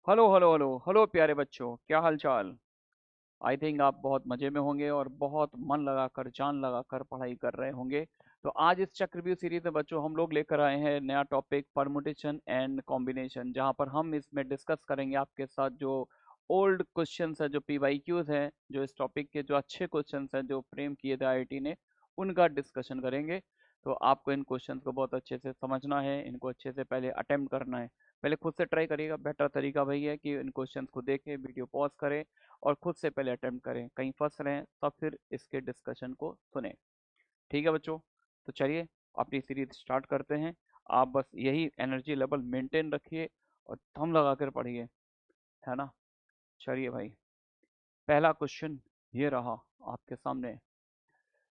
Hello hello hello hello प्यारे बच्चों, क्या हाल चाल। आई थिंक आप बहुत मज़े में होंगे और बहुत मन लगाकर जान लगाकर पढ़ाई कर रहे होंगे। तो आज इस चक्रव्यूह सीरीज में बच्चों हम लोग लेकर आए हैं नया टॉपिक परमुटेशन एंड कॉम्बिनेशन, जहां पर हम इसमें डिस्कस करेंगे आपके साथ जो ओल्ड क्वेश्चंस है, जो पीवाईक्यूज हैं, जो इस टॉपिक के जो अच्छे क्वेश्चंस हैं जो फ्रेम किए थे आईआईटी ने, उनका डिस्कशन करेंगे। तो आपको इन क्वेश्चंस को बहुत अच्छे से समझना है, इनको अच्छे से पहले अटेम्प्ट करना है। पहले खुद से ट्राई करिएगा। बेटर तरीका वही है कि इन क्वेश्चंस को देखें, वीडियो पॉज करें और खुद से पहले अटेम्प्ट करें। कहीं फंस रहे हैं तब फिर इसके डिस्कशन को सुने। ठीक है बच्चों, तो चलिए अपनी सीरीज स्टार्ट करते हैं। आप बस यही एनर्जी लेवल मेंटेन रखिए और दम लगा कर पढ़िए, है ना। चलिए भाई, पहला क्वेश्चन ये रहा आपके सामने।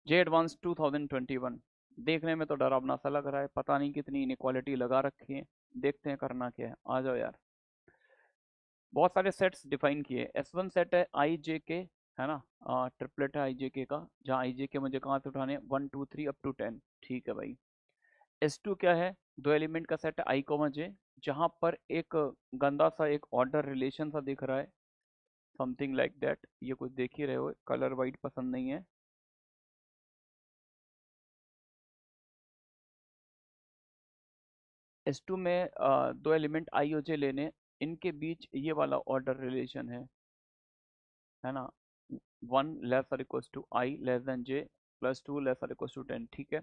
जे एडवांस 2021 देखने में तो डरावना सा लग रहा है, पता नहीं कितनी इनक्वालिटी लगा रखी है। देखते हैं करना क्या है, आ जाओ यार। बहुत सारे सेट्स डिफाइन किए। S1 सेट है आई जे के, है ना। ट्रिपलेट है आई जे के का, जहाँ आई जे के मुझे कहाँ से उठाने, 1 2 3 अप टू 10। ठीक है भाई। S2 क्या है, दो एलिमेंट का सेट है आई कोमा जे, जहाँ पर एक गंदा सा एक ऑर्डर रिलेशन सा दिख रहा है, समथिंग लाइक दैट। ये कुछ देख ही रहे हो, कलर वाइट पसंद नहीं है। S2 में दो एलिमेंट आई और जे लेने, इनके बीच ये वाला ऑर्डर रिलेशन है ना। 1 < i < j+2 < 10। ठीक है।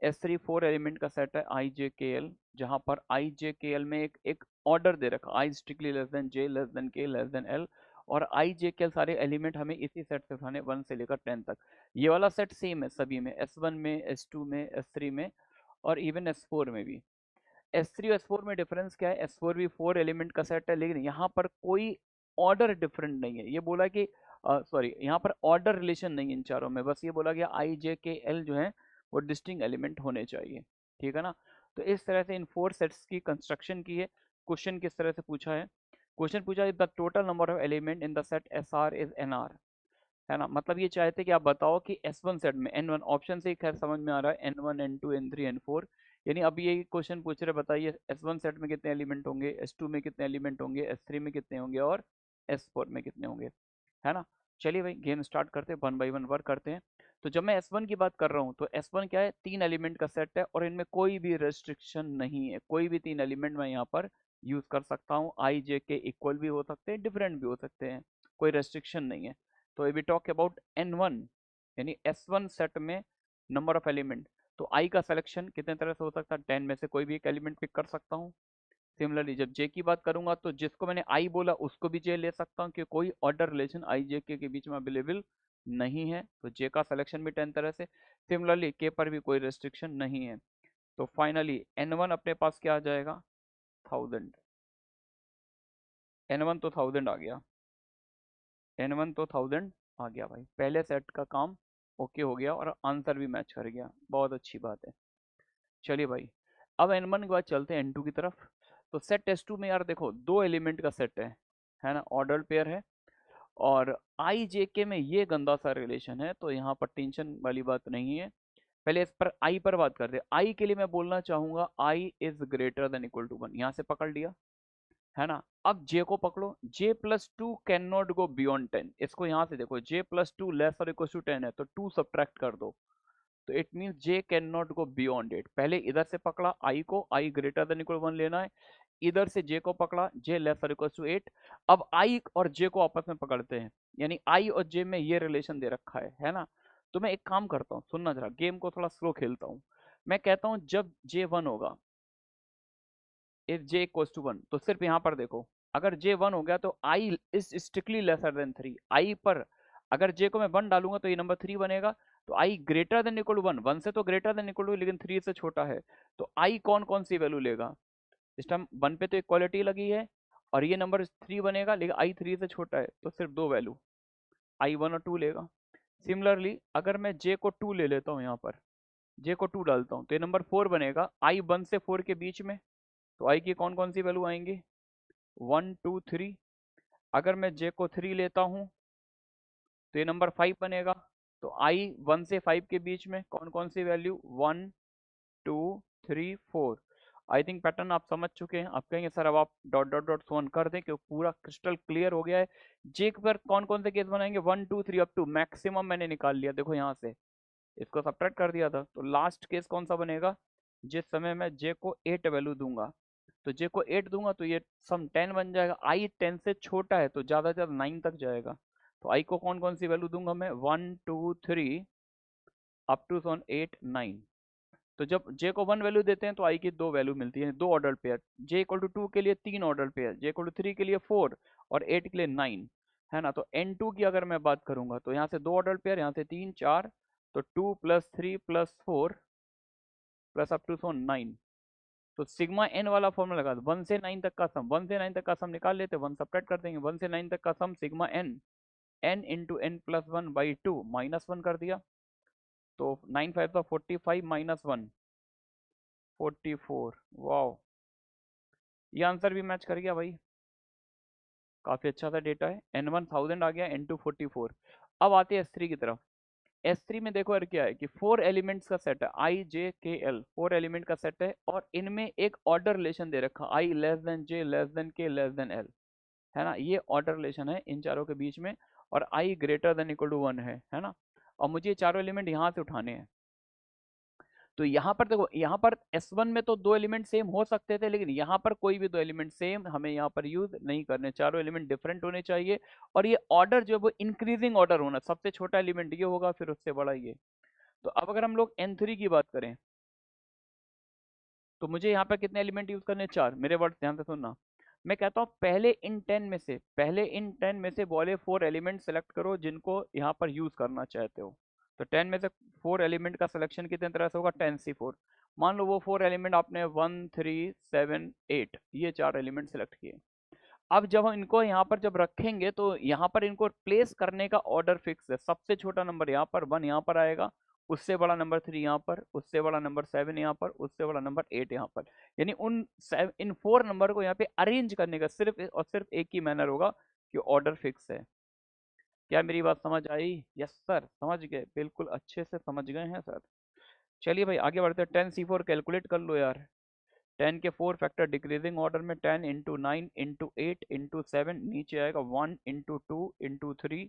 S3 फोर एलिमेंट का सेट है आई जे के एल, जहाँ पर आई जे के एल में एक एक ऑर्डर दे रखा, आई स्ट्रिक्टली j < k < l। और आई जे के एल सारे एलिमेंट हमें इसी सेट से उठाने, 1 से लेकर 10 तक। ये वाला सेट सेम है सभी में, S1 में, S2 में, S3 में और इवन S4 में भी। S3 और S4 में डिफरेंस क्या है, S4 भी फोर एलिमेंट का सेट है, लेकिन यहाँ पर कोई ऑर्डर डिफरेंट नहीं है। ये बोला कि सॉरी, यहाँ पर ऑर्डर रिलेशन नहीं है इन चारों में, बस ये बोला गया आई जे के एल जो है वो डिस्टिंक्ट एलिमेंट होने चाहिए। ठीक है ना। तो इस तरह से इन फोर सेट्स की कंस्ट्रक्शन की है। क्वेश्चन किस तरह से पूछा है, क्वेश्चन पूछा है the total number of element in the set S R is N R, है ना। मतलब ये चाहते कि आप बताओ कि S1 सेट में N1, ऑप्शन से ही खैर समझ में आ रहा है, N1 N2 N3 N4। यानी अब ये क्वेश्चन पूछ रहे, बताइए S1 सेट में कितने एलिमेंट होंगे, S2 में कितने एलिमेंट होंगे, S3 में कितने होंगे और S4 में कितने होंगे, है ना। चलिए भाई गेम स्टार्ट करते हैं, वन बाई वन वर्क करते हैं। तो जब मैं S1 की बात कर रहा हूँ तो S1 क्या है, तीन एलिमेंट का सेट है और इनमें कोई भी रेस्ट्रिक्शन नहीं है। कोई भी तीन एलिमेंट मैं यहाँ पर यूज कर सकता हूँ। आई जे के इक्वल भी हो सकते हैं, डिफरेंट भी हो सकते हैं, कोई रेस्ट्रिक्शन नहीं है। तो वी टॉक अबाउट N1, यानी S1 सेट में नंबर ऑफ एलिमेंट। तो I का सिलेक्शन कितने तरह से हो सकता है, 10 में से कोई भी एक एलिमेंट पिक कर सकता हूँ। सिमिलरली जब J की बात करूंगा तो जिसको मैंने I बोला उसको भी J ले सकता हूँ, क्योंकि कोई ऑर्डर रिलेशन I J के बीच में अवेलेबल नहीं है, तो J का सिलेक्शन भी 10 तरह से। सिमिलरली K पर भी कोई रेस्ट्रिक्शन नहीं है। तो फाइनली N1 अपने पास क्या आ जाएगा, 1000। N1 तो 1000 आ गया, N1 तो 1000 आ गया भाई। पहले सेट का काम ओके हो गया और आंसर भी मैच कर गया, बहुत अच्छी बात है। चलिए भाई, अब N1 के बाद चलते हैं N2 की तरफ। तो सेट S2 में यार देखो, दो एलिमेंट का सेट है ना, ऑर्डर पेयर है। और आई जे के में ये गंदा सा रिलेशन है, तो यहाँ पर टेंशन वाली बात नहीं है। पहले इस पर आई पर बात करते हैं। आई के लिए मैं बोलना चाहूंगा I is greater than equal to 1, यहाँ से पकड़ लिया, है ना। अब जे को पकड़ो, J+2 can not go beyond 10। इसको यहाँ से देखो, J+2 लेस और इक्वल टू 10 है, तो 2 सब्ट्रैक्ट कर दो, तो it means J can not go beyond it. पहले इधर से पकड़ा आई को, आई ग्रेटर देन इक्वल 1 लेना है। इधर से J को पकड़ा, J लेस और इक्वल टू 8। अब आई और J को आपस में पकड़ते हैं, यानी आई और J में ये रिलेशन दे रखा है ना। तो मैं एक काम करता हूँ, सुनना जरा, गेम को थोड़ा स्लो खेलता हूँ। मैं कहता हूँ जब J 1 होगा, इफ J इक्वल्स टू 1, तो सिर्फ यहाँ पर देखो, अगर J 1 हो गया तो I is strictly lesser than 3। I पर अगर J को मैं 1 डालूंगा तो ये नंबर 3 बनेगा। तो I greater than equal to 1, 1 से तो ग्रेटर देन इक्वल टू, लेकिन 3 से छोटा है। तो I कौन कौन सी वैल्यू लेगा, इस टाइम 1 पे तो इक्वालिटी लगी है और ये नंबर 3 बनेगा, लेकिन I 3 से छोटा है, तो सिर्फ दो वैल्यू I 1 और 2 लेगा। सिमिलरली अगर मैं J को 2 ले लेता हूँ, यहाँ पर J को 2 डालता हूँ तो ये नंबर 4 बनेगा, I 1 से 4 के बीच में। तो I की कौन कौन सी वैल्यू आएंगी, 1 2 3। अगर मैं J को 3 लेता हूँ तो ये नंबर 5 बनेगा। तो I 1 से 5 के बीच में कौन कौन सी वैल्यू, 1 2 3 4। आई थिंक पैटर्न आप समझ चुके हैं। आप कहेंगे सर अब आप डॉट डॉट डॉट सोन कर दें, क्योंकि पूरा क्रिस्टल क्लियर हो गया है। जे पर कौन कौन से केस बनाएंगे, 1 2 3 अप टू मैक्सिमम मैंने निकाल लिया, देखो यहाँ से इसको सब्ट्रैक्ट कर दिया था। तो लास्ट केस कौन सा बनेगा, जिस समय मैं जे को 8 वैल्यू दूंगा, तो जे को 8 दूंगा तो ये सम 10 बन जाएगा। आई 10 से छोटा है तो ज्यादा से ज्यादा 9 तक जाएगा। तो आई को कौन कौन सी वैल्यू दूंगा मैं, 1 2 3 अप टू सोन 8 9। तो जब जे को 1 वैल्यू देते हैं तो आई की 2 वैल्यू मिलती है, 2 order pair. J equal to 2 के लिए 3 order pair, J equal to 3 के लिए 4 और 8 के लिए 9, है ना। तो N2 की अगर मैं बात करूंगा तो यहाँ से 2 ऑर्डर पेयर, यहाँ से 3 4, तो 2 plus 3 plus 4 plus up to सोन 9। तो सिग्मा एन वाला फॉर्मूला लगा दो, 1 से 9 तक का सम, 1 से 9 तक का सम निकाल लेते, 1 सब्ट्रैक्ट कर देंगे, 1 से 9 तक का sum sigma n, n into n plus 1 by 2 minus 1 कर दिया। तो 9 5 का 45 माइनस 1 44। वाओ, ये आंसर भी मैच कर गया भाई, काफी अच्छा सा डेटा है। N1 1000 आ गया, N2 44। अब आते हैं S3 की तरफ। S3 में देखो यार क्या है कि 4 एलिमेंट्स का सेट है, I J K L 4 element का सेट है, और इनमें एक ऑर्डर रिलेशन दे रखा, I less than J less than K less than L, है ना। ये ऑर्डर रिलेशन है इन चारों के बीच में, और I greater than equal to 1 है ना। और मुझे ये चारों एलिमेंट यहाँ से उठाने हैं। तो यहाँ पर देखो, यहाँ पर S1 में तो 2 एलिमेंट सेम हो सकते थे, लेकिन यहाँ पर कोई भी 2 एलिमेंट सेम हमें यहाँ पर यूज नहीं करने, चारों एलिमेंट डिफरेंट होने चाहिए। और ये ऑर्डर जो है वो इंक्रीजिंग ऑर्डर होना, सबसे छोटा एलिमेंट ये होगा, फिर उससे बड़ा ये। तो अब अगर हम लोग N3 की बात करें तो मुझे यहाँ पर कितने एलिमेंट यूज करने, 4। मेरे वर्ड ध्यान से सुनना, मैं कहता हूँ पहले इन 10 में से बोले 4 एलिमेंट सेलेक्ट करो जिनको यहाँ पर यूज करना चाहते हो। तो 10 में से 4 एलिमेंट का सिलेक्शन कितने तरह से होगा, 10C4। मान लो वो 4 एलिमेंट आपने 1 3 7 8 ये 4 एलिमेंट सेलेक्ट किए। अब जब हम इनको यहाँ पर जब रखेंगे तो यहाँ पर इनको प्लेस करने का ऑर्डर फिक्स है। सबसे छोटा नंबर यहाँ पर 1 यहाँ पर आएगा, उससे बड़ा नंबर 3 यहाँ पर, उससे बड़ा नंबर 7 यहाँ पर, उससे बड़ा नंबर 8 यहाँ पर। यानी इन 4 नंबर को यहाँ पे अरेंज करने का सिर्फ और सिर्फ एक ही मैनर होगा कि ऑर्डर फिक्स है। क्या मेरी बात समझ आई? यस सर, समझ गए, बिल्कुल अच्छे से समझ गए हैं सर। चलिए भाई आगे बढ़ते हैं। 10C4 कैलकुलेट कर लो यार। 10 के 4 फैक्टर डिक्रीजिंग ऑर्डर में, 10 इंटू 9 इंटू 8 इंटू 7, नीचे आएगा 1 इंटू 2 इंटू 3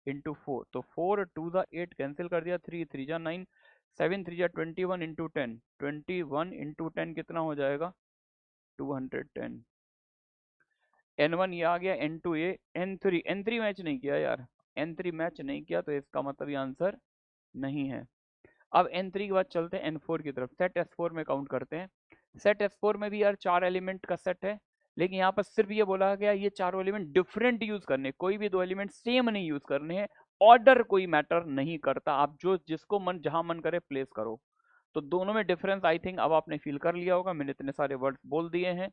इंटू 4। तो 4 2 ज़ा 8 कैंसिल कर दिया, 3 3 ज़ा 9, 7 3 ज़ा 21 इंटू 10, 21 इंटू 10 कितना हो जाएगा, 210। N1 ये आ गया, N2 ये, N3 मैच नहीं किया यार, N3 मैच नहीं किया, तो इसका मतलब ये आंसर नहीं है। अब N3 के बाद चलते हैं N4 की तरफ। सेट S4 में काउंट करते हैं। सेट S4 में भी यार 4 एलिमेंट का सेट है, लेकिन यहाँ पर सिर्फ ये बोला गया ये चारों एलिमेंट डिफरेंट यूज करने, कोई भी 2 एलिमेंट सेम नहीं यूज करने हैं। ऑर्डर कोई मैटर नहीं करता, आप जो जिसको मन जहां मन करे प्लेस करो। तो दोनों में डिफरेंस आई थिंक अब आपने फील कर लिया होगा, मैंने इतने सारे वर्ड्स बोल दिए हैं।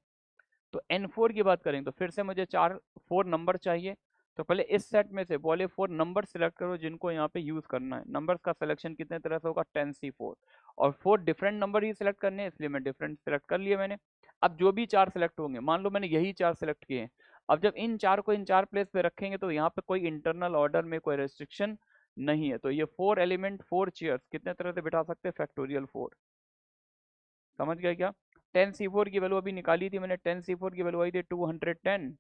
तो N4 की बात करें तो फिर से मुझे 4 नंबर चाहिए। तो पहले इस सेट में से बोले 4 नंबर सिलेक्ट करो जिनको यहाँ पे यूज करना है। नंबर्स का सिलेक्शन कितने तरह से होगा, 10C4, और 4 डिफरेंट नंबर ही सिलेक्ट करने हैं, इसलिए मैं डिफरेंट सिलेक्ट कर लिया मैंने। अब जो भी 4 सिलेक्ट होंगे, मान लो मैंने यही 4 सिलेक्ट किए हैं, अब जब इन 4 को इन 4 प्लेस पे रखेंगे तो यहाँ पे कोई इंटरनल ऑर्डर में कोई रेस्ट्रिक्शन नहीं है। तो ये 4 एलिमेंट 4 चेयर्स कितने तरह से बिठा सकते हैं, फैक्टोरियल 4। समझ गया क्या? 10C4 की वैल्यू अभी निकाली थी मैंने, 10C4 की वैल्यू आई थी 210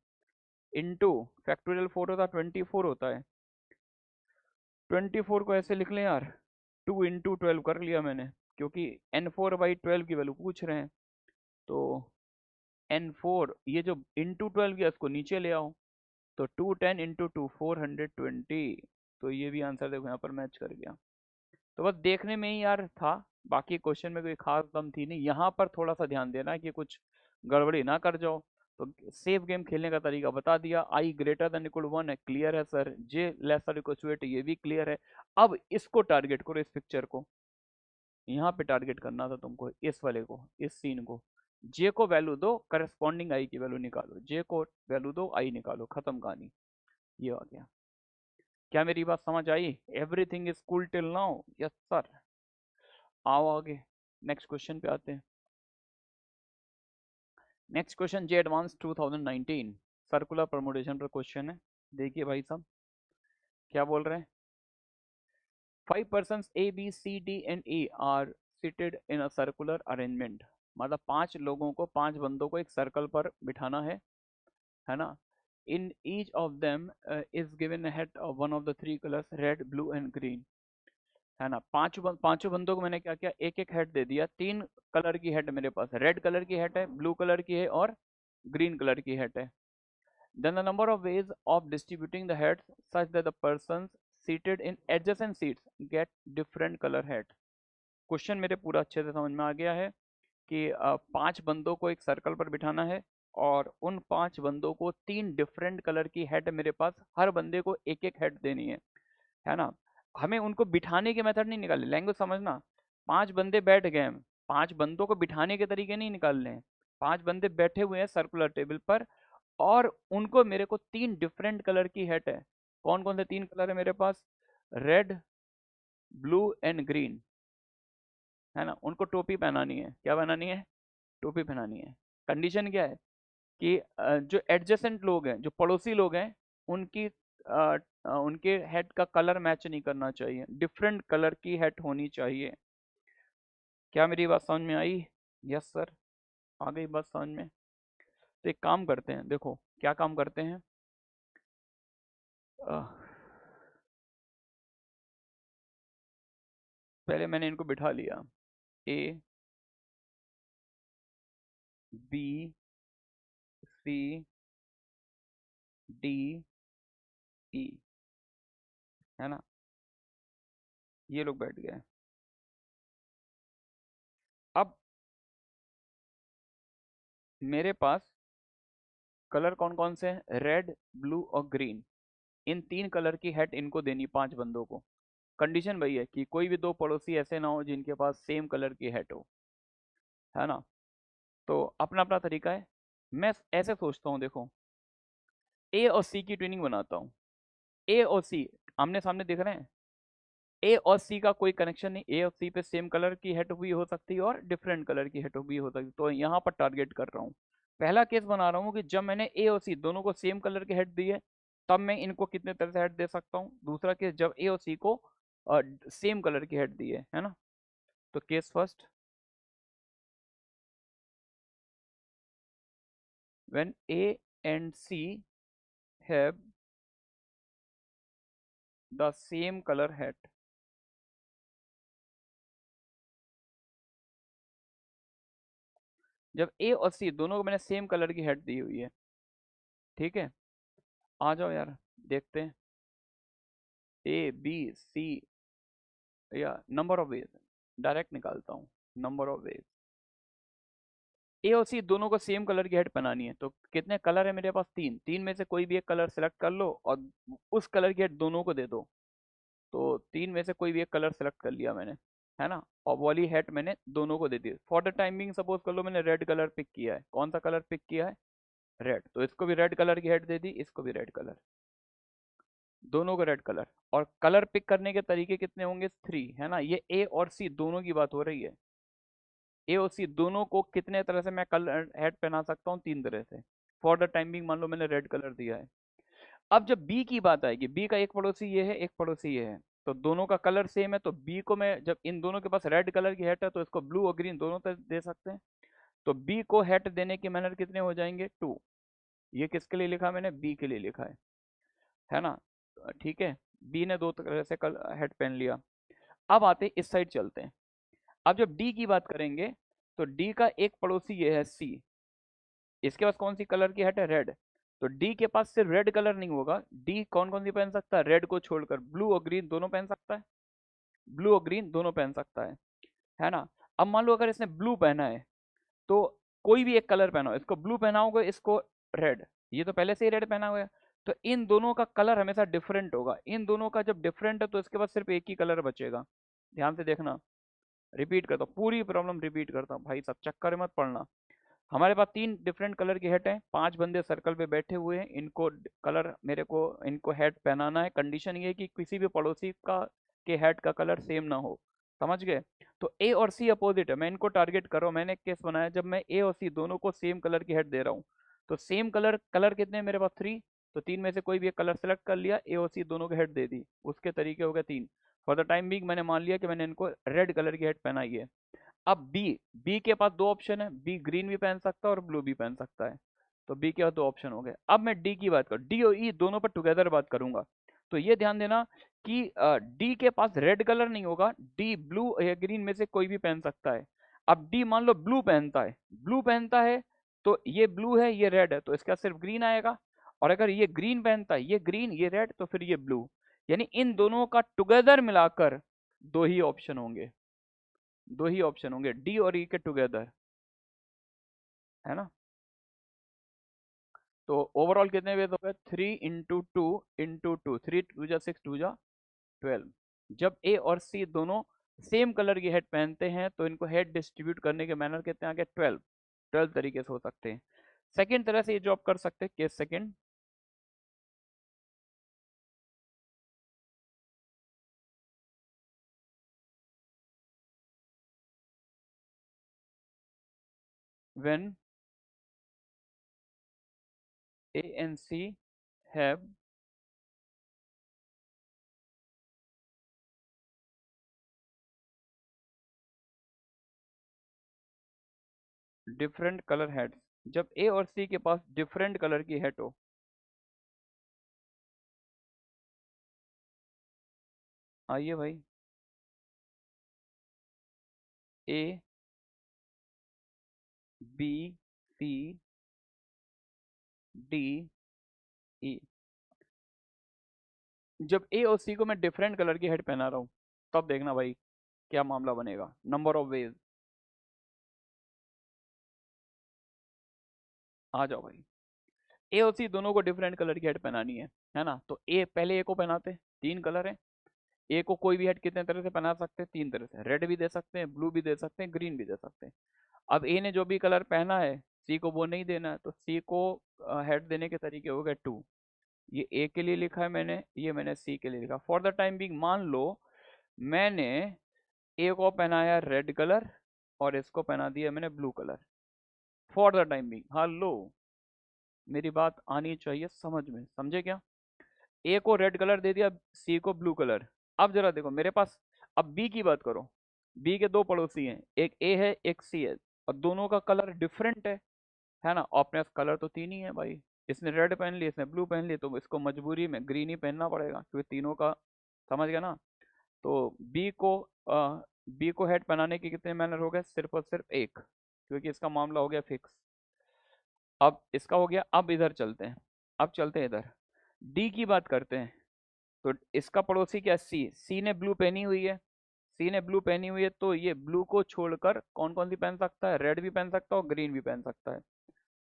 इंटू फैक्टोरियल 4 होता 24 होता है। 24 को ऐसे लिख लें यार, 2 इंटू 12 कर लिया मैंने, क्योंकि N4/12 की वैल्यू पूछ रहे हैं। तो N4 ये जो इंटू 12 किया इसको नीचे ले आओ, तो 210 इंटू 2 420। तो ये भी आंसर देखो यहाँ पर मैच कर गया। तो बस देखने में ही यार था, बाकी क्वेश्चन में कोई खास दम थी नहीं। यहाँ पर थोड़ा सा ध्यान देना कि कुछ गड़बड़ी ना कर जाओ। तो सेफ गेम खेलने का तरीका बता दिया, आई ग्रेटर देन इक्वल 1 है, क्लियर है sir, J lesser equal to 8 ये भी क्लियर है। अब इसको टारगेट करो, इस पिक्चर को यहाँ पे टारगेट करना था तुमको, इस वाले को, इस सीन को। जे को वैल्यू दो, करस्पॉन्डिंग आई की वैल्यू निकालो, जे को वैल्यू दो, आई निकालो, खत्म कहानी। ये आ गया। क्या मेरी बात समझ आई? Everything is cool till now? Yes sir. आओ आगे नेक्स्ट क्वेश्चन पे आते हैं। Next question J advance 2019 circular permutation पर क्वेश्चन है। देखिए भाई साहब क्या बोल रहे हैं। 5 persons A B C D and E are seated in a circular arrangement. मतलब 5 लोगों को, 5 बंदों को एक सर्कल पर बिठाना है ना। In each of them is given head of one of the three colours red, blue and green, है ना। पांचों बंदों को मैंने क्या किया, एक एक हेड दे दिया। 3 कलर की हेड मेरे पास, रेड कलर की हेड है, ब्लू कलर की है और ग्रीन कलर की हेड है। Then the number of ways of distributing the heads such that the persons seated in adjacent seats get different color head। Question मेरे पूरा अच्छे से समझ में आ गया है कि 5 बंदों को एक सर्कल पर बिठाना है और उन 5 बंदों को 3 डिफरेंट कलर की हेड मेरे पास, हर बंदे को एक एक हेड देनी है ना। हमें उनको बिठाने के मेथड नहीं निकालने, लैंग्वेज समझना। 5 बंदे बैठ गए हैं, 5 बंदों को बिठाने के तरीके नहीं निकालने हैं। 5 बंदे बैठे हुए हैं सर्कुलर टेबल पर और उनको मेरे को 3 डिफरेंट कलर की हेड है। कौन कौन से 3 कलर है मेरे पास, रेड, ब्लू एंड ग्रीन, है ना। उनको टोपी पहनानी है, क्या पहनानी है, टोपी पहनानी है। कंडीशन क्या है कि जो एडजेसेंट लोग हैं, जो पड़ोसी लोग हैं, उनकी उनके हेड का कलर मैच नहीं करना चाहिए, डिफरेंट कलर की हेड होनी चाहिए। क्या मेरी बात समझ में आई? यस सर, आ गई बात समझ में। तो एक काम करते हैं, देखो क्या काम करते हैं। अ, पहले मैंने इनको बिठा लिया, ए, बी, सी, डी, ई, है ना। ये लोग बैठ गए। अब मेरे पास कलर कौन कौन से हैं, रेड, ब्लू और ग्रीन। इन 3 कलर की हेड इनको देनी, 5 बंदों को। कंडीशन वही है कि कोई भी 2 पड़ोसी ऐसे ना हो जिनके पास सेम कलर की हेड हो, है ना। तो अपना अपना तरीका है। मैं ऐसे सोचता हूँ, देखो ए और सी की ट्विनिंग बनाता हूँ। ए और सी आमने सामने दिख रहे हैं। ए और सी का कोई कनेक्शन नहीं, ए और सी पे सेम कलर की हेड भी हो सकती है और डिफरेंट कलर की हेड भी हो सकती है। तो यहाँ पर टारगेट कर रहा हूँ, पहला केस बना रहा हूँ कि जब मैंने ए और सी दोनों को सेम कलर की हेड दी है, तब मैं इनको कितने तरह से हेड दे सकता हूँ। दूसरा केस, जब ए और सी को सेम कलर की हेड दी है ना। तो case first, when A and C have the same colour head. जब ए और सी दोनों को मैंने सेम कलर की हेड दी हुई है, ठीक है। आ जाओ यार, देखते हैं। ए, बी, सी, या नंबर ऑफ वेज डायरेक्ट निकालता हूँ। नंबर ऑफ वेज, ए और सी दोनों को सेम कलर की हेड बनानी है, तो कितने कलर है मेरे पास, 3। 3 में से कोई भी एक कलर सेलेक्ट कर लो और उस कलर की हेड दोनों को दे दो। तो 3 में से कोई भी एक कलर सेलेक्ट कर लिया मैंने, है ना। और वाली हेड मैंने दोनों को दे दी। फॉर द टाइमिंग सपोज कर लो मैंने रेड कलर पिक किया है। कौन सा कलर पिक किया है, रेड। तो इसको भी रेड कलर की हेड दे दी, इसको भी रेड कलर, दोनों को रेड कलर। और कलर पिक करने के तरीके कितने होंगे, 3, है ना। ये ए और सी दोनों की बात हो रही है। ए और सी दोनों को कितने तरह से मैं कलर हेड पहना सकता हूँ, 3 तरह से। फॉर द टाइम बिंग मान लो मैंने रेड कलर दिया है। अब जब बी की बात आएगी, बी का एक पड़ोसी ये है, एक पड़ोसी ये है, तो दोनों का कलर सेम है। तो बी को मैं, जब इन दोनों के पास रेड कलर की हेड है, तो इसको ब्लू और ग्रीन दोनों तरह दे सकते हैं। तो बी को हेड देने के मैनर कितने हो जाएंगे, 2। ये किसके लिए लिखा मैंने, बी के लिए लिखा है ना। ठीक है, बी ने 2 तरह से हेड पहन लिया। अब आते इस साइड चलते हैं। अब जब डी की बात करेंगे, तो डी का एक पड़ोसी ये है, सी। इसके पास कौन सी कलर की हेड है, रेड। तो डी के पास सिर्फ रेड कलर नहीं होगा, डी कौन कौन सी पहन सकता है, रेड को छोड़कर ब्लू और ग्रीन दोनों पहन सकता है। ब्लू और ग्रीन दोनों पहन सकता है ना। अब मान लो अगर इसने ब्लू पहना है, तो कोई भी एक कलर पहनाओ, इसको ब्लू पहनाओगे, इसको रेड, ये तो पहले से ही रेड पहना हुआ है। तो इन दोनों का कलर हमेशा डिफरेंट होगा। इन दोनों का जब डिफरेंट है, तो इसके पास सिर्फ एक ही कलर बचेगा। ध्यान से देखना, रिपीट करता हूँ, पूरी प्रॉब्लम रिपीट करता हूँ भाई, सब चक्कर में मत पड़ना। हमारे पास 3 डिफरेंट कलर की हेड है, 5 बंदे सर्कल पे बैठे हुए हैं, इनको कलर मेरे को, इनको हेड पहनाना है। कंडीशन ये है कि किसी भी पड़ोसी का के हेड का कलर सेम ना हो, समझ गए। तो ए और सी अपोजिट है, मैं इनको टारगेट कर रहा हूँ। मैंने एक केस बनाया जब मैं ए और सी दोनों को सेम कलर की हेड दे रहा हूँ। तो सेम कलर, कलर कितने हैं मेरे पास, 3। तो 3 में से कोई भी एक कलर सेलेक्ट कर लिया, ए और सी दोनों को हेड दे दी, उसके तरीके हो गए 3। फॉर द टाइम बिंग मैंने मान लिया कि मैंने इनको रेड कलर की हेड पहनाई है। अब बी, बी के पास दो ऑप्शन है, बी ग्रीन भी पहन सकता है और ब्लू भी पहन सकता है, तो बी के पास दो ऑप्शन हो गए। अब मैं डी की बात करूँ, डी और ई दोनों पर टुगेदर बात करूंगा, तो ये ध्यान देना कि डी के पास रेड कलर नहीं होगा, डी ब्लू या ग्रीन में से कोई भी पहन सकता है। अब डी मान लो ब्लू पहनता है, ब्लू पहनता है तो ये ब्लू है ये रेड है, तो इसका सिर्फ ग्रीन आएगा। और अगर ये ग्रीन पहनता है, ये ग्रीन ये रेड, तो फिर ये ब्लू। यानी इन दोनों का टुगेदर मिलाकर दो ही ऑप्शन होंगे, दो ही ऑप्शन होंगे डी और ई के टुगेदर, है ना। तो ओवरऑल कितने वेज हो गए, 3 × 2 × 2, 3 × 2 = 6, 2 × 12। जब ए और सी दोनों सेम कलर की हेड पहनते हैं तो इनको हेड डिस्ट्रीब्यूट करने के मैनर कितने आ गए, 12। 12 तरीके से हो सकते हैं। सेकेंड तरह से ये जॉब कर सकते हैं, case second, when A and C have different colour heads, जब ए और सी के पास डिफरेंट कलर की हेड हो। आइए भाई, A B C D E, जब ए और सी को मैं डिफरेंट कलर की हेड पहना रहा हूँ, तब देखना भाई क्या मामला बनेगा, नंबर ऑफ वेज। आ जाओ भाई, ए और सी दोनों को डिफरेंट कलर की हेड पहनानी है ना, तो ए पहले ए को पहनाते, तीन कलर है, ए को कोई भी हेड कितने तरह से पहना सकते हैं, तीन तरह से, रेड भी दे सकते हैं, ब्लू भी दे सकते हैं, ग्रीन भी दे सकते हैं। अब ए ने जो भी कलर पहना है, सी को वो नहीं देना है, तो सी को हेड देने के तरीके हो गए टू। ये ए के लिए लिखा है मैंने, ये मैंने सी के लिए लिखा। फॉर द टाइम बिंग मान लो मैंने ए को पहनाया रेड कलर और इसको पहना दिया मैंने blue colour, for the time being. Hello, मेरी बात आनी चाहिए समझ में, समझे क्या। ए को रेड कलर दे दिया, सी को ब्लू कलर। अब जरा देखो मेरे पास, अब बी की बात करो, बी के दो पड़ोसी हैं, एक ए है एक सी है, और दोनों का कलर डिफरेंट है ना। और अपने पास कलर तो तीन ही है भाई, इसने रेड पहन ली इसने ब्लू पहन ली, तो इसको मजबूरी में ग्रीन ही पहनना पड़ेगा क्योंकि तीनों का, समझ गया ना। तो बी को हेड पहनाने के कितने मैनर हो गए, सिर्फ और सिर्फ एक, क्योंकि इसका मामला हो गया फिक्स। अब इसका हो गया, अब इधर चलते हैं, अब चलते हैं इधर, डी की बात करते हैं। तो इसका पड़ोसी क्या, सी, सी ने ब्लू पहनी हुई है, सी ने ब्लू पहनी हुई है, तो ये ब्लू को छोड़कर कौन कौन सी पहन सकता है, रेड भी पहन सकता है और ग्रीन भी पहन सकता है।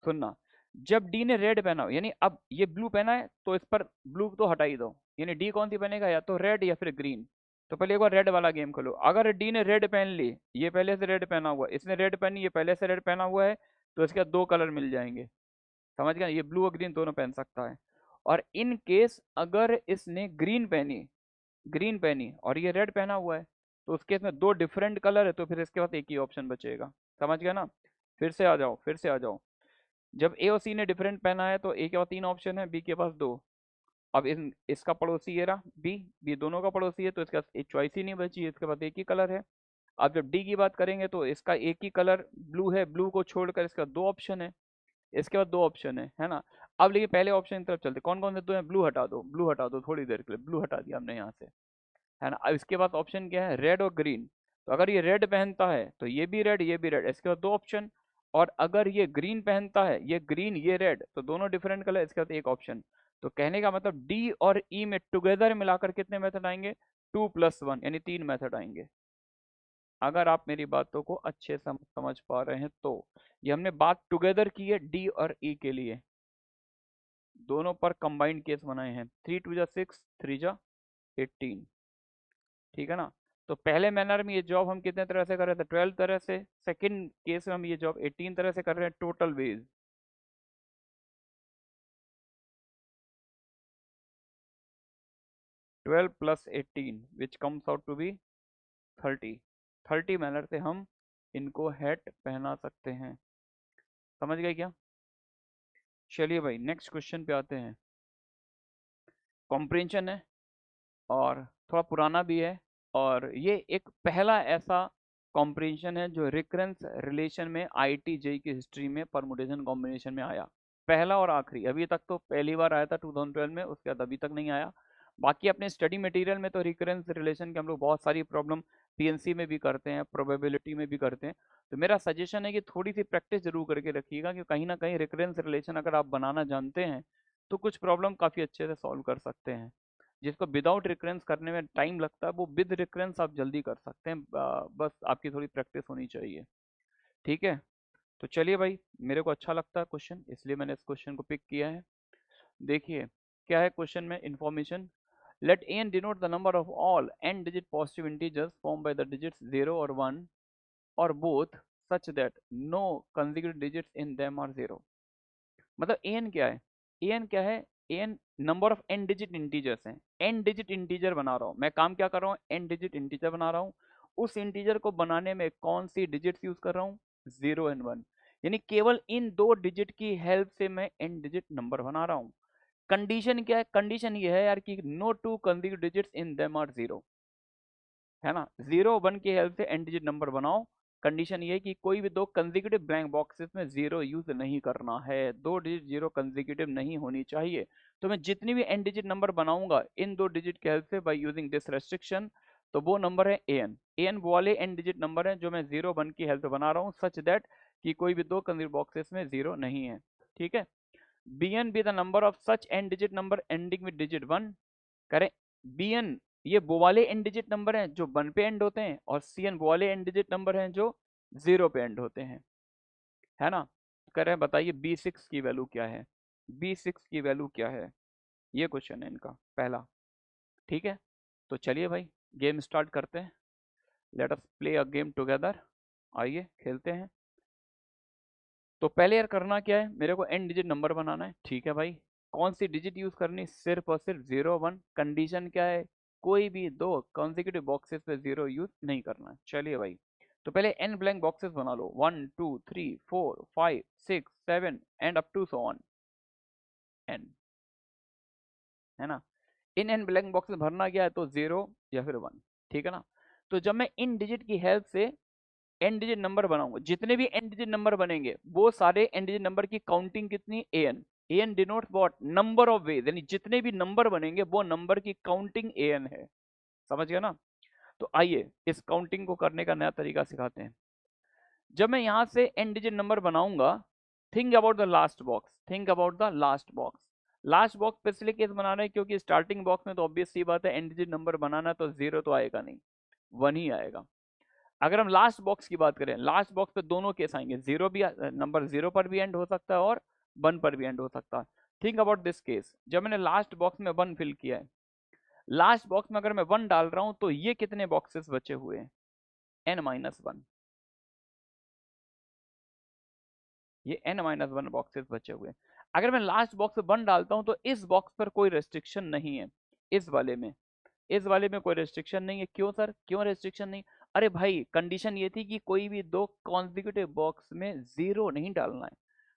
सुनना, जब डी ने रेड पहना हो, यानी अब ये ब्लू पहना है तो इस पर ब्लू तो हटा ही दो, यानी डी कौन सी पहनेगा, या तो रेड या फिर ग्रीन। तो पहले एक बार रेड वाला गेम खोलो, अगर डी ने रेड पहन ली, ये पहले से रेड पहना हुआ, इसने रेड पहनी, ये पहले से रेड पहना हुआ है, तो इसके बाद दो कलर मिल जाएंगे, समझ गया, ये ब्लू और ग्रीन दोनों पहन सकता है। और इन केस अगर इसने ग्रीन पहनी, ग्रीन पहनी और ये रेड पहना हुआ है, तो उस केस में दो डिफरेंट कलर है, तो फिर इसके पास एक ही ऑप्शन बचेगा, समझ गया ना। फिर से आ जाओ, फिर से आ जाओ, जब ए और सी ने डिफरेंट पहना है तो ए के पास तीन ऑप्शन है, बी के पास दो। अब इसका पड़ोसी ये रहा बी, बी दोनों का पड़ोसी है, तो इसका एक चॉइस ही नहीं बची, इसके पास एक ही कलर है। अब जब डी की बात करेंगे तो इसका एक ही कलर ब्लू है, ब्लू को छोड़कर इसका दो ऑप्शन है, इसके बाद दो ऑप्शन है ना। अब लेकिन पहले ऑप्शन की तरफ चलते, कौन कौन से दो हैं, ब्लू हटा दो, ब्लू हटा दो थोड़ी देर के लिए, ब्लू हटा दिया हमने यहाँ से, है ना। अब इसके पास ऑप्शन क्या है, रेड और ग्रीन। तो अगर ये रेड पहनता है तो ये भी रेड ये भी रेड, इसके बाद दो ऑप्शन। और अगर ये ग्रीन पहनता है, ये ग्रीन ये रेड, तो दोनों डिफरेंट कलर, इसके बाद एक ऑप्शन। तो कहने का मतलब डी और ई में टुगेदर मिलाकर कितने मेथड आएंगे, 2 + 1, यानी तीन मेथड आएंगे। अगर आप मेरी बातों को अच्छे से समझ पा रहे हैं तो, ये हमने बात टुगेदर की है डी और ई के लिए, दोनों पर कंबाइंड केस बनाए हैं, 3 × 2 = 6, 3 × 18, ठीक है ना। तो पहले मैनर में ये जॉब हम कितने तरह से कर रहे थे, 12 तरह से, सेकंड केस में हम ये जॉब 18 तरह से कर रहे हैं, total ways. 12 + 18 which comes out to be 30, 30 manner से हम इनको हेड पहना सकते हैं, समझ गए क्या। चलिए भाई नेक्स्ट क्वेश्चन पे आते हैं। कॉम्प्रिहेंशन है और थोड़ा पुराना भी है, और ये एक पहला ऐसा कॉम्प्रिहेंशन है जो रिकरेंस रिलेशन में आईटी जेई की हिस्ट्री में परमुटेशन कॉम्बिनेशन में आया, पहला और आखिरी। अभी तक तो पहली बार आया था 2012 में, उसके बाद अभी तक नहीं आया। बाकी अपने स्टडी मटेरियल में तो रिकरेंस रिलेशन के हम लोग बहुत सारी प्रॉब्लम पीएनसी में भी करते हैं, प्रोबेबिलिटी में भी करते हैं। तो मेरा सजेशन है कि थोड़ी सी प्रैक्टिस जरूर करके रखिएगा, कि कहीं ना कहीं रिकरेंस रिलेशन अगर आप बनाना जानते हैं तो कुछ प्रॉब्लम काफ़ी अच्छे से सॉल्व कर सकते हैं। जिसको विदाउट रिकरेंस करने में टाइम लगता है वो विद रिकरेंस आप जल्दी कर सकते हैं। बस आपकी थोड़ी प्रैक्टिस होनी चाहिए। ठीक है, तो चलिए भाई, मेरे को अच्छा लगता है क्वेश्चन, इसलिए मैंने इस क्वेश्चन को पिक किया है। देखिए क्या है क्वेश्चन में information. Let N denote the number of all N digit positive integers form by the digits 0 और 1 और both such that no consecutive digits in them are 0। मतलब एन क्या है, एन क्या है, N number of N digit integers हैं। N digit integer बना रहा हूँ मैं, काम क्या कर रहा हूँ, एन डिजिट इंटीजर बना रहा हूँ। उस इंटीजर को बनाने में कौन सी डिजिट्स यूज कर रहा हूँ, 0 एंड 1। यानी केवल इन दो डिजिट की हेल्प से मैं एन डिजिट नंबर बना रहा हूँ। कंडीशन क्या है, कंडीशन ये है यार कि no two consecutive digits in them are 0, है ना। 0 1 की हेल्प से एन डिजिट नंबर बनाओ। कंडीशन ये है कि कोई भी दो कंसेक्यूटिव ब्लैंक बॉक्सेस में 0 यूज नहीं करना है, दो डिजिट 0 कंसेक्यूटिव नहीं होनी चाहिए। तो मैं जितनी भी एन डिजिट नंबर बनाऊंगा इन दो डिजिट की हेल्प से बाय यूजिंग दिस रेस्ट्रिक्शन, तो वो नंबर है एन। एन वाले एन डिजिट नंबर है जो मैं 0 1 की हेल्प से बना रहा हूँ, सच दैट कि कोई भी दो कंसेक्यूटिव बॉक्सेस में 0 नहीं है। ठीक है, bn be the number of such n digit number ending with digit 1। करें bn, ये वो वाले n डिजिट नंबर हैं जो 1 पे एंड होते हैं, और cn वो वाले n डिजिट नंबर हैं जो 0 पे एंड होते हैं, है ना। करें बताइए b6 की वैल्यू क्या है, b6 की वैल्यू क्या है, ये क्वेश्चन है इनका पहला। ठीक है, तो चलिए भाई गेम स्टार्ट करते हैं। Let us play a game together, आइए खेलते हैं। तो पहले यार करना क्या है, मेरे को एन डिजिट नंबर बनाना है। ठीक है भाई, कौन सी डिजिट यूज करनी, सिर्फ और सिर्फ 0 1। कंडीशन क्या है, कोई भी दो कॉन्सेक्यूटिव बॉक्सेस पे 0 यूज नहीं करना। चलिए भाई, तो पहले एन ब्लैंक बॉक्सेस बना लो, 1 2 3 4 5 6 7 and up to so on N, है ना। इन एन ब्लैंक बॉक्सेस भरना क्या है, तो 0 या फिर 1। ठीक है ना। तो जब मैं इन डिजिट की हेल्प से एन डिजिट नंबर बनाऊंगा, जितने भी एन डिजिट नंबर बनेंगे वो सारे एन डिजिट नंबर की काउंटिंग कितनी, N. N denotes what, number of ways, यानी जितने भी नंबर बनेंगे वो नंबर की काउंटिंग एन है। समझ गया ना। तो आइए इस काउंटिंग को करने का नया तरीका सिखाते हैं। जब मैं यहां से एन डिजिट नंबर बनाऊंगा, think about the last box, think about the last box. Last box पे इसलिए केस बना रहे हैं क्योंकि स्टार्टिंग बॉक्स में तो ऑब्वियस सी बात है एन डिजिट नंबर बनाना, तो 0 तो आएगा नहीं, 1 ही आएगा। अगर हम लास्ट बॉक्स की बात करें, लास्ट बॉक्स पे दोनों केस आएंगे, जीरो भी, नंबर 0 पर भी एंड हो सकता है और 1 पर भी एंड हो सकता है। थिंक अबाउट दिस केस, जब मैंने लास्ट बॉक्स में 1 फिल किया है, लास्ट बॉक्स में अगर मैं 1 डाल रहा हूं तो ये कितने बॉक्सेस बचे हुए हैं, n-1, ये n-1 बॉक्सेस बचे हुए हैं। अगर मैं लास्ट बॉक्स में 1 डालता हूं तो इस बॉक्स पर कोई रेस्ट्रिक्शन नहीं है, इस वाले में, इस वाले में कोई रेस्ट्रिक्शन नहीं है। क्यों सर, क्यों रेस्ट्रिक्शन नहीं, अरे भाई कंडीशन ये थी कि कोई भी दो कॉन्जिक्यूटिव बॉक्स में 0 नहीं डालना है।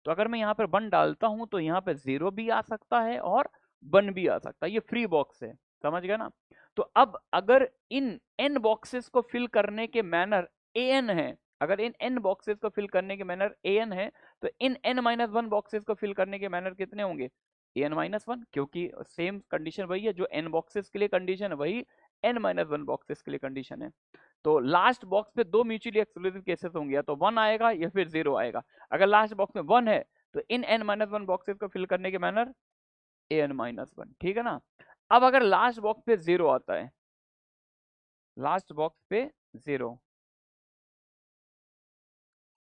तो अगर मैं यहाँ पर 1 डालता हूँ तो यहाँ पे 0 भी आ सकता है और 1 भी आ सकता है, ये फ्री बॉक्स है। समझ गया ना। तो अब अगर इन n बॉक्सेस को फिल करने के मैनर an है, अगर इन n बॉक्सेस को फिल करने के मैनर an है, तो इन n-1 बॉक्सेस को फिल करने के मैनर कितने होंगे, n-1, क्योंकि सेम कंडीशन वही है जो n बॉक्सेस के लिए कंडीशन है, वही n-1 बॉक्सेस के लिए कंडीशन है। तो लास्ट बॉक्स पे दो म्यूचुअली एक्सक्लूसिव केसेस होंगे, या तो 1 आएगा या फिर 0 आएगा। अगर लास्ट बॉक्स में 1 है तो इन n-1 बॉक्सेस को फिल करने के मैनर an-1। ठीक है ना। अब अगर लास्ट बॉक्स पे 0 आता है, लास्ट बॉक्स पे 0,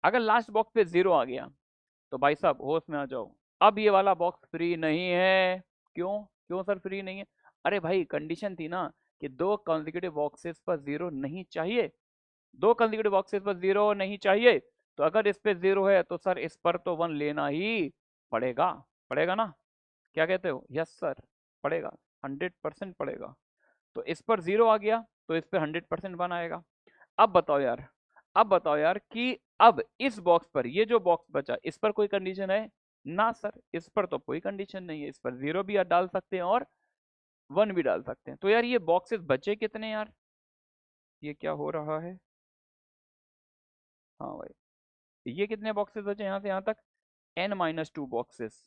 अगर लास्ट बॉक्स पे 0 आ गया तो भाई साहब होश में आ जाओ, अब ये वाला बॉक्स फ्री नहीं है। क्यों, क्यों सर फ्री नहीं है, अरे भाई कंडीशन थी ना कि दो कॉन्जिक्यूटिव बॉक्सेस पर 0 नहीं चाहिए, दो कॉन्जिक्यूटिव बॉक्सेस पर 0 नहीं चाहिए। तो अगर इस पे 0 है तो सर इस पर तो 1 लेना ही पड़ेगा, पड़ेगा ना। क्या कहते हो, यस सर पड़ेगा, 100% पड़ेगा। तो इस पर 0 आ गया तो इस पर 100% 1 आएगा। अब बताओ यार, अब बताओ यार कि अब इस बॉक्स पर, ये जो बॉक्स बचा इस पर कोई कंडीशन है ना, सर इस पर तो कोई कंडीशन नहीं है, इस पर 0 भी डाल सकते हैं और 1 भी डाल सकते हैं। तो यार ये बॉक्सेस बचे कितने यार, ये क्या हो रहा है, हाँ भाई, ये कितने बॉक्सेस बचे यहाँ से यहाँ तक? n-2 boxes.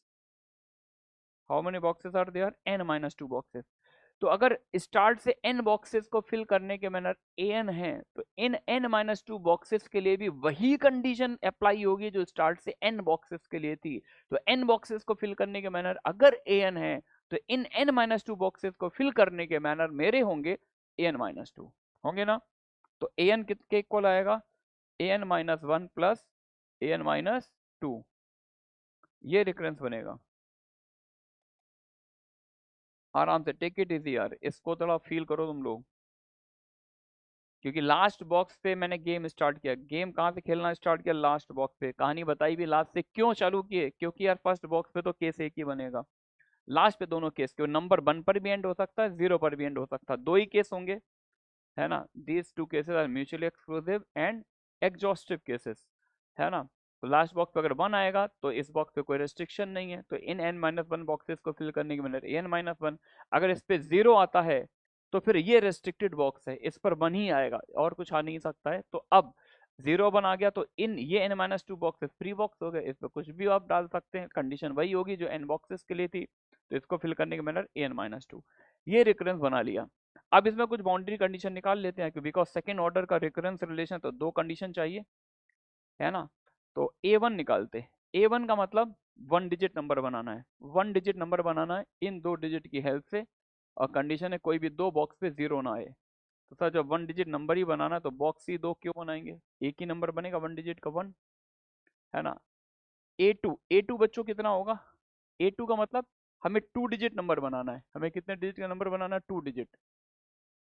How many boxes are there? n-2 boxes. तो अगर स्टार्ट से n बॉक्सेस को फिल करने के मैनर an है, तो इन n-2 बॉक्सेस के लिए भी वही कंडीशन अप्लाई होगी जो स्टार्ट से n बॉक्सेस के लिए थी। तो n बॉक्सेस को फिल करने के मैनर अगर an है, तो इन n-2 बॉक्सेस को फिल करने के मैनर मेरे होंगे an-2 होंगे ना। तो an किसके इक्वल आएगा? an-1 प्लस an-2, ये रिकरेंस बनेगा। आराम से टेक इट इजी यार, इसको थोड़ा फील करो तुम लोग, क्योंकि लास्ट बॉक्स पे मैंने गेम स्टार्ट किया। गेम कहाँ से खेलना स्टार्ट किया? लास्ट बॉक्स पे। कहानी बताई भी लास्ट से। क्यों चालू किए? क्योंकि यार फर्स्ट बॉक्स पे तो केस एक ही बनेगा, लास्ट पे दोनों केस, क्यों नंबर 1 पर भी एंड हो सकता है, 0 पर भी एंड हो सकता है, दो ही केस होंगे, है ना। These two cases are mutually exclusive and exhaustive cases, है ना। तो लास्ट बॉक्स पे अगर 1 आएगा तो इस बॉक्स पे कोई रेस्ट्रिक्शन नहीं है, तो इन n-1 बॉक्सेस को फिल करने के मिनट n-1। अगर इस पे 0 आता है तो फिर ये रेस्ट्रिक्टेड बॉक्स है, इस पर 1 ही आएगा और कुछ आ नहीं सकता है। तो अब 0-1 आ गया तो इन ये n-2 बॉक्सेस फ्री बॉक्स हो गए, इसमें कुछ भी आप डाल सकते हैं, कंडीशन वही होगी जो n बॉक्सेस के लिए थी। तो इसको फिल करने के मैनर an-2, ये रिकरेंस बना लिया। अब इसमें कुछ बाउंड्री कंडीशन निकाल लेते हैं, बिकॉज सेकंड ऑर्डर का रिकरेंस रिलेशन तो दो कंडीशन चाहिए, है ना। तो A1 निकालते हैं। A1 का मतलब 1 डिजिट नंबर बनाना है, 1 डिजिट नंबर बनाना है इन 2 डिजिट की हेल्प से, और कंडीशन है कोई भी दो बॉक्स पे 0 ना आए। तो सर जब 1 डिजिट नंबर ही बनाना है तो बॉक्स ही दो क्यों बनाएंगे, एक ही नंबर बनेगा 1 डिजिट का 1, है ना। A2 बच्चों कितना होगा? A2 का मतलब हमें 2 डिजिट नंबर बनाना है। हमें कितने डिजिट का नंबर बनाना है? 2 डिजिट।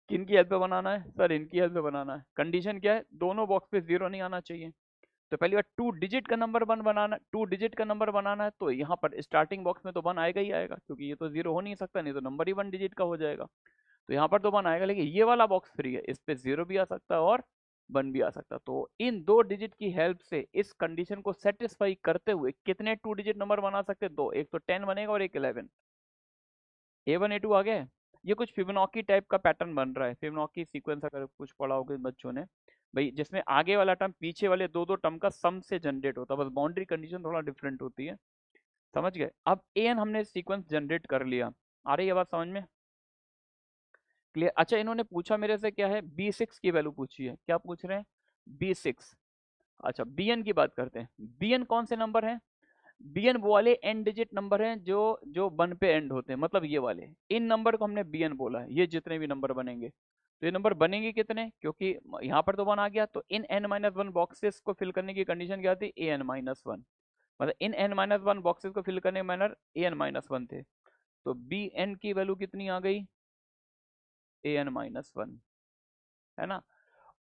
किनकी हेल्प पे बनाना है? सर इनकी हेल्प पे बनाना है। कंडीशन क्या है? दोनों बॉक्स पे 0 नहीं आना चाहिए। तो पहली बार 2 डिजिट का नंबर 1 बनाना, 2 डिजिट का नंबर बनाना है, तो यहाँ पर स्टार्टिंग बॉक्स में तो 1 आएगा ही आएगा, क्योंकि ये तो 0 हो नहीं सकता, नहीं तो नंबर ही 1 डिजिट का हो जाएगा। तो यहाँ पर तो 1 आएगा, लेकिन ये वाला बॉक्स फ्री है, इस पे 0 भी आ सकता है और 1 भी आ सकता है। तो इन 2 डिजिट की हेल्प से इस कंडीशन को सेटिस्फाई करते हुए कितने 2 डिजिट नंबर बना सकते हैं? दो, एक तो 10 बनेगा और एक 11। A1 A2 आ गया है। ये कुछ फिबोनाची टाइप का पैटर्न बन रहा है, फिबोनाची सीक्वेंस अगर कुछ पढ़ा होगा बच्चों ने भाई, जिसमें आगे वाला टर्म पीछे वाले दो दो टर्म का सम से जनरेट होता है, बस बाउंड्री कंडीशन थोड़ा डिफरेंट होती है, समझ गए। अब एन हमने सीक्वेंस जनरेट कर लिया, आ रही है बात समझ में? क्लियर। अच्छा इन्होंने पूछा मेरे से क्या है, B6 की वैल्यू पूछी है। क्या पूछ रहे हैं? B6। अच्छा Bn की बात करते हैं। Bn कौन से नंबर है? Bn वो वाले एन डिजिट नंबर हैं जो जो 1 पे एंड होते हैं, मतलब ये वाले, इन नंबर को हमने Bn बोला है। ये जितने भी नंबर बनेंगे, तो ये नंबर बनेंगे कितने, क्योंकि यहाँ पर तो 1 आ गया, तो इन n-1 बॉक्सेस को फिल करने की कंडीशन क्या थी? an-1, मतलब इन n-1 बॉक्सेस को फिल करने के मैनर an-1 थे। तो Bn की वैल्यू कितनी आ गई? an-1, है ना।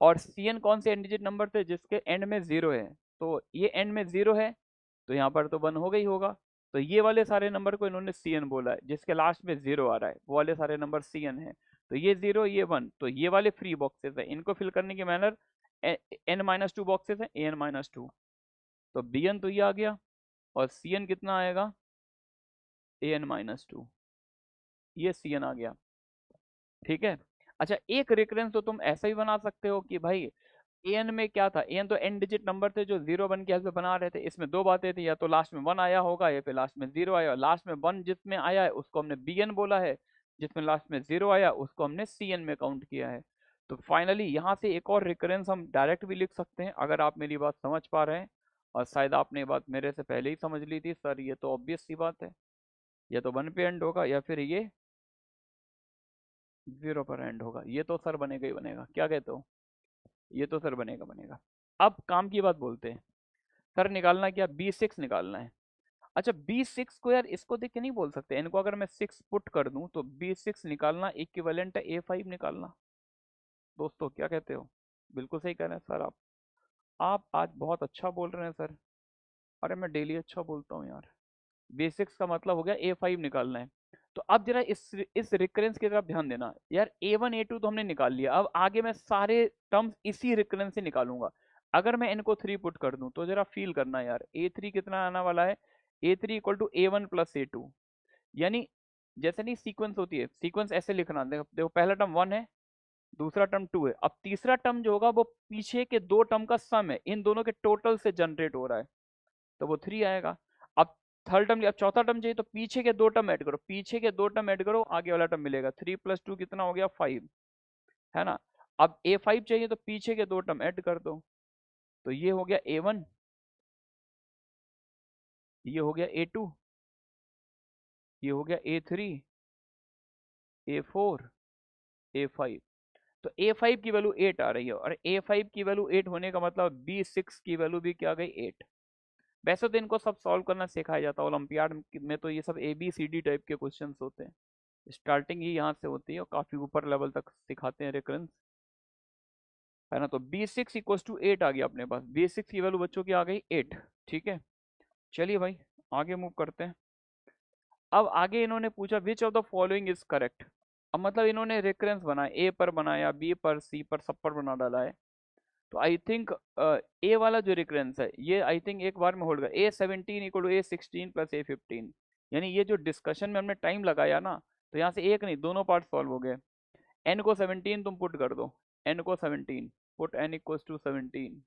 और Cn कौन से एन डिजिट नंबर थे जिसके एंड में 0 है? तो ये एंड में 0 है, तो यहाँ पर तो 1 हो गई होगा। तो ये वाले सारे नंबर को इन्होंने Cn बोला है, जिसके लास्ट में 0 आ रहा है वो वाले सारे नंबर Cn है। तो ये 0 ये 1, तो ये वाले फ्री बॉक्सेस है, इनको फिल करने की मैनर n-2 बॉक्सेस है, an-2। तो Bn तो ये आ गया, और Cn कितना आएगा? an-2, ये Cn आ गया, ठीक है। अच्छा एक रिकरेंस तो तुम ऐसा ही बना सकते हो कि भाई एन में क्या था, एन तो एन डिजिट नंबर थे जो 0-1 के हेल्प से बना रहे थे। इसमें दो बातें थी, या तो लास्ट में 1 आया होगा या फिर लास्ट में 0 आया। लास्ट में 1 जिसमें आया है उसको हमने Bn बोला है, जिसमें लास्ट में 0 आया उसको हमने Cn में काउंट किया है। तो फाइनली यहाँ से एक और रिकरेंस हम डायरेक्ट भी लिख सकते हैं, अगर आप मेरी बात समझ पा रहे हैं। और शायद आपने ये बात मेरे से पहले ही समझ ली थी, सर ये तो ऑब्वियस सी बात है, या तो 1 पे एंड होगा या फिर ये 0 पर एंड होगा। ये तो सर बनेगा ही बनेगा, क्या कहते हो? ये तो सर बनेगा बनेगा। अब काम की बात बोलते हैं। सर निकालना क्या? B6 निकालना है। अच्छा B6 को यार इसको देख के नहीं बोल सकते, इनको अगर मैं 6 पुट कर दूं तो B6 निकालना इक्विवेलेंट है A5 निकालना। दोस्तों क्या कहते हो? बिल्कुल सही कह रहे हैं सर आप आज बहुत अच्छा बोल रहे हैं सर। अरे मैं डेली अच्छा बोलता हूँ यार। B6 का मतलब हो गया A5 निकालना है। तो अब जरा इस रिकरेंस की तरफ ध्यान देना यार। A1 A2 तो हमने निकाल लिया, अब आगे मैं सारे टर्म्स इसी रिकरेंस से निकालूंगा। अगर मैं इनको 3 पुट कर दूं तो जरा फील करना यार, A3 कितना आने वाला है? A3 equal to A1 plus A2, यानी जैसे नहीं सीक्वेंस होती है, सीक्वेंस ऐसे लिखना। देखो देखो पहला टर्म 1 है, दूसरा टर्म 2 है। अब तीसरा टर्म जो होगा वो पीछे के दो टर्म का सम है, इन दोनों के टोटल से जनरेट हो रहा है, तो वो 3 आएगा। अब थर्ड टर्म, अब चौथा टर्म चाहिए तो पीछे के दो टर्म ऐड करो, पीछे के दो टर्म ऐड करो, आगे वाला टर्म मिलेगा। 3 + 2 कितना हो गया? 5, है ना। अब A5 चाहिए तो पीछे के दो टर्म ऐड कर दो, तो ये हो गया A1, ये हो गया A2, ये हो गया A3, A4, A5। तो A5 की वैल्यू 8 आ रही है, और A5 की वैल्यू 8 होने का मतलब B6 की वैल्यू भी क्या आ गई? 8। वैसे तो इनको सब सॉल्व करना सिखाया जाता है ओलंपियाड में, तो ये सब ABCD टाइप के क्वेश्चंस होते हैं। स्टार्टिंग ही यहाँ से होती है और काफी ऊपर लेवल तक सिखाते हैं रेकरेंस, है ना। तो B6 = 8 आ गया अपने पास। B6 की वैल्यू बच्चों की आ गई 8। ठीक है, चलिए भाई आगे मूव करते हैं। अब आगे इन्होंने पूछा which of the following is correct. अब मतलब इन्होंने रेकरेंस बनाया, ए पर बनाया, बी पर, सी पर, सब पर बना डाला है। तो आई थिंक ए वाला जो रिकरेंस है ये आई थिंक एक बार में होल्ड कर, A17 = A16 + A15। यानी ये जो डिस्कशन में हमने टाइम लगाया ना, तो यहाँ से एक नहीं दोनों पार्ट सॉल्व हो गए। n को 17 तुम पुट कर दो, n को 17 पुट, n = 17।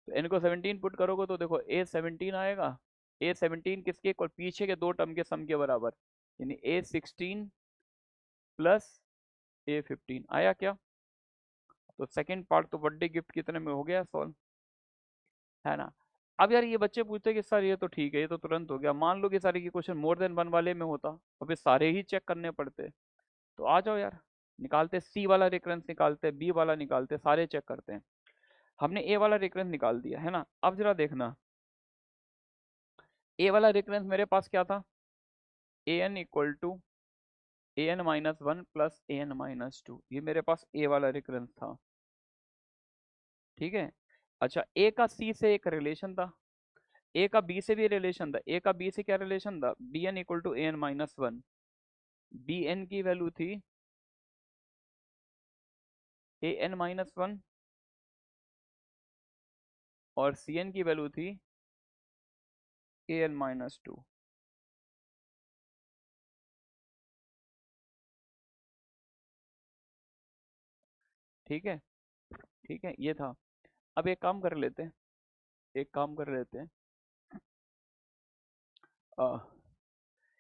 तो n को 17 पुट करोगे तो देखो A17 आएगा। A17 किसके इक्वल? पीछे के दो टर्म के सम के बराबर, यानी A16 + A15 आया क्या? तो सेकंड पार्ट तो बर्थडे गिफ्ट कितने में हो गया सॉल्व, है ना। अब यार ये बच्चे पूछते कि सर ये तो ठीक है, ये तो तुरंत हो गया। मान लो कि सारे के क्वेश्चन मोर देन वन वाले में होता और फिर सारे ही चेक करने पड़ते। तो आ जाओ यार, निकालते, सी वाला रेफरेंस निकालते, बी वाला निकालते, सारे चेक करते हैं। हमने ए वाला रेफरेंस निकाल दिया, है ना। अब जरा देखना, ए वाला रेफरेंस मेरे पास क्या था? an = an-1 + an-2, ये मेरे पास ए वाला रेफरेंस था। ठीक है। अच्छा, ए का सी से एक रिलेशन था, ए का बी से भी रिलेशन था। ए का बी से क्या रिलेशन था? bn = an-1। bn की वैल्यू थी an-1 और cn की वैल्यू थी an-2। ठीक है, ठीक है, ये था। अब एक काम कर लेते हैं, एक काम कर लेते हैं। आ,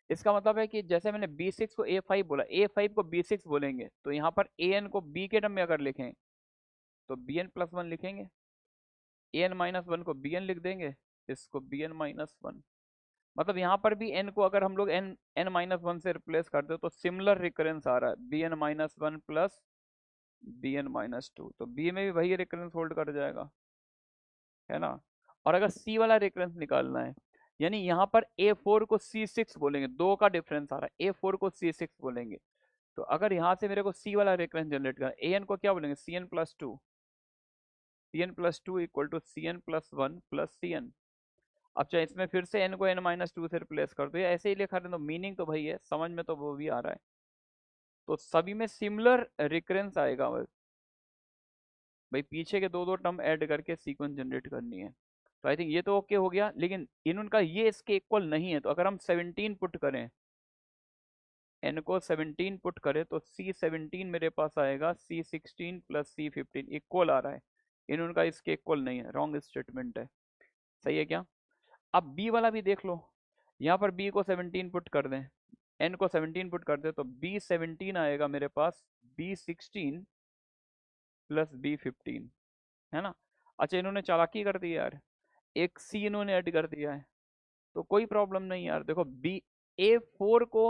इसका मतलब है कि जैसे मैंने B6 को A5 बोला, A5 को B6 बोलेंगे, तो यहाँ पर an को b के टर्म में अगर लिखें तो bn+1 लिखेंगे, an-1 को bn लिख देंगे, इसको bn-1। मतलब यहाँ पर भी n को अगर हम लोग n-1 से रिप्लेस करते हो तो सिमिलर रिकरेंस आ रहा है, bn-1 + bn-2। तो b में भी वही रिकरेंस होल्ड कर जाएगा, है ना। और अगर c वाला रिकरेंस निकालना है, यानी यहाँ पर A4 को C6 बोलेंगे, दो का डिफरेंस आ रहा है, A4 को C6 बोलेंगे। तो अगर यहाँ से मेरे को c वाला रिकरेंस जनरेट करना, an को क्या बोलेंगे? cn+2, cn+2 = cn+1 + cn। अब चाहे इसमें फिर से n को n-2 से रिप्लेस कर दो या ऐसे ही लिखा रहे तो मीनिंग तो वही है, समझ में तो वो भी आ रहा है। तो सभी में सिमिलर रिकरेंस आएगा बस, भाई पीछे के दो दो टर्म ऐड करके सीक्वेंस जनरेट करनी है। तो आई थिंक ये तो ओके हो गया, लेकिन इनका ये इसके इक्वल नहीं है। तो अगर हम 17 पुट करें, n को 17 पुट करें तो C17 मेरे पास आएगा C16 + C15 इक्वल आ रहा है। इनका इसके इक्वल नहीं है, रॉन्ग स्टेटमेंट है। सही है क्या? अब B वाला भी देख लो, यहाँ पर B को 17 पुट कर दें, n को 17 पुट कर दे तो B17 आएगा मेरे पास B16 + B15, है ना। अच्छा, इन्होंने चालाकी कर दी यार, एक C इन्होंने ऐड कर दिया है। तो कोई प्रॉब्लम नहीं यार, देखो बी, A4 को